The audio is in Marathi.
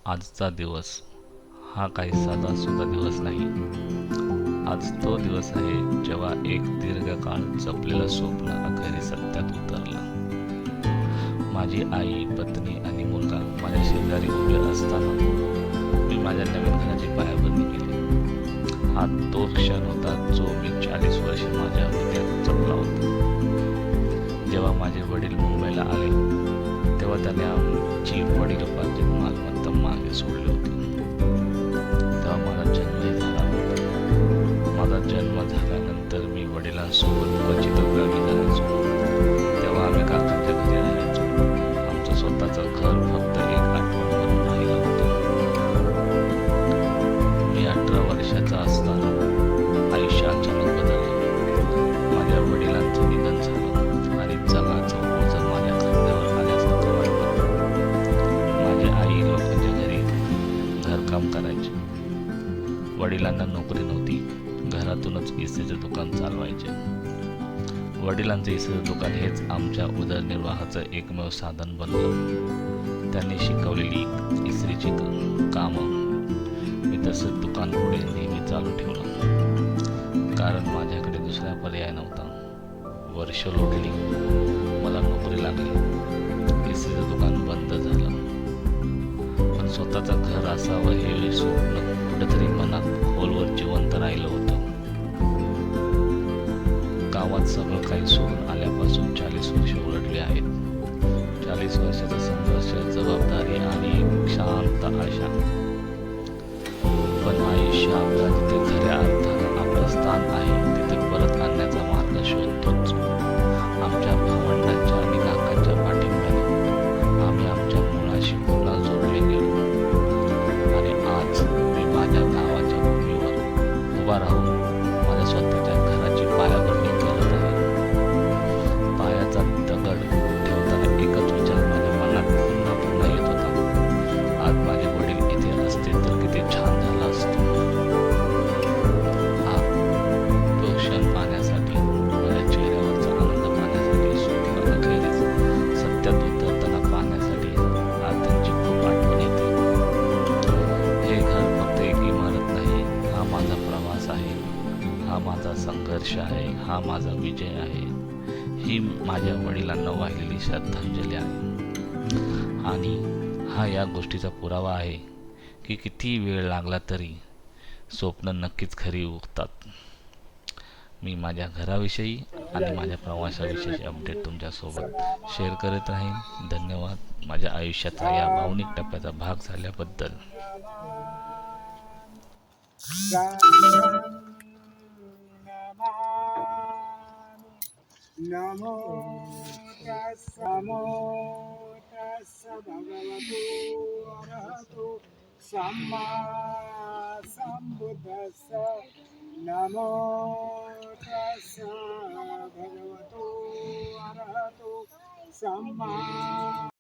आजचा दिवस हा काही साधासुद्धा दिवस नाही. आज तो दिवस आहे जेव्हा एक दीर्घकाळ जपलेलं स्वप्न अखेरी सत्यात उतरलं. माझी आई, पत्नी आणि मुलगा माझ्या शेजारी उभे असताना मी माझ्या नवीन घराची पायाभरणी केली. हा तो क्षण होता जो मी 40 वर्ष माझ्या हृदयात जपला होता. जेव्हा माझे वडील मुंबईला आले तेव्हा त्याने आमची वडिलोपार्जित मालमत्ता मागे सोडली होती. तेव्हा माझा जन्मही झाला होता. माझा जन्म झाल्यानंतर मी वडिलांसोबत क्वचित गावी जायचो. तेव्हा आम्ही काकांच्या घरी राहायचो. आमचं स्वतःचं घर फक्त एक आठवण म्हणून राहिलं होतं. मी 18 वर्षाचा असताना आयुष्य अचानक बदललं. माझ्या वडिलांचं निधन झालं आणि जगाचं ओझं माझ्या खांद्यावर आल्यासारखं वाटलं. माझी आई लोकांच्या घरी घरकाम करायची. वडिलांना नोकरी नव्हती. घरातूनच इस्त्रीचं दुकान चालवायचे. वडिलांचं इस्त्रीचं दुकान हेच आमच्या उदरनिर्वाहाचं एकमेव साधन बनलं. त्यांनी शिकवलेली इस्त्रीची कामं मी तसंच दुकान पुढे नेहमी चालू ठेवलं, कारण माझ्याकडे दुसरा पर्याय नव्हता. वर्ष लोटली, मला नोकरी लागली, इस्त्रीचं दुकान बंद झालं. पण स्वतःचं घर असावं हे स्वप्न कुठेतरी मनात खोलवर जिवंत राहिलं होतं. गावात सगळं काही सोडून आल्यापासून 40 वर्ष उलटली आहेत. 40 वर्षाचा संघर्ष, जबाबदारी आणि एक शांत आशा. पण आयुष्य आपल्या जिथे खऱ्या अर्थानं आपलं स्थान आहे तिथे परत आणण्याचा मार्ग शोधतोच. आमच्या भावंडांच्या आणि काकांच्या पाठिंब्याने आम्ही आमच्या मुलाशी पुन्हा जोडले गेलो आणि आज मी माझ्या गावाच्या भूमीवर उभा राहून माझ्या स्वतःच्या घराची पायाभरणी करत आहे. पायाचा दगड ठेवताना एकच विचार माझ्या मनात पुन्हा पुन्हा येत होता. आज माझे वडील इथे असते तर किती छान झालं असतं. तो क्षण पाहण्यासाठी, माझ्या चेहऱ्यावरचा आनंद पाहण्यासाठी, स्वप्न अखेरीस सत्यात उतरताना पाहण्यासाठी आज त्यांची खूप आठवण येते. हे घर फक्त एक इमारत नाही, हा माझा प्रवास आहे, हा माझा संघर्ष आहे, हा माझा विजय आहे. ही माझ्या वडिलांना वाहिलेली श्रद्धांजली आहे आणि हा या गोष्टीचा पुरावा आहे की किती वेळ लागला तरी स्वप्न नक्कीच खरी उगतात. मी माझ्या घराविषयी आणि माझ्या प्रवासाविषयीचे अपडेट तुमच्यासोबत शेअर करत राहीन. धन्यवाद. माझ्या आयुष्याचा या भावनिक टप्प्याचा भाग झाल्याबद्दल. नमो तस्स भगवतो अरहतो सम्मा सम्बुद्धस्स. नमो तस्स भगवतो अरहतो सम्मा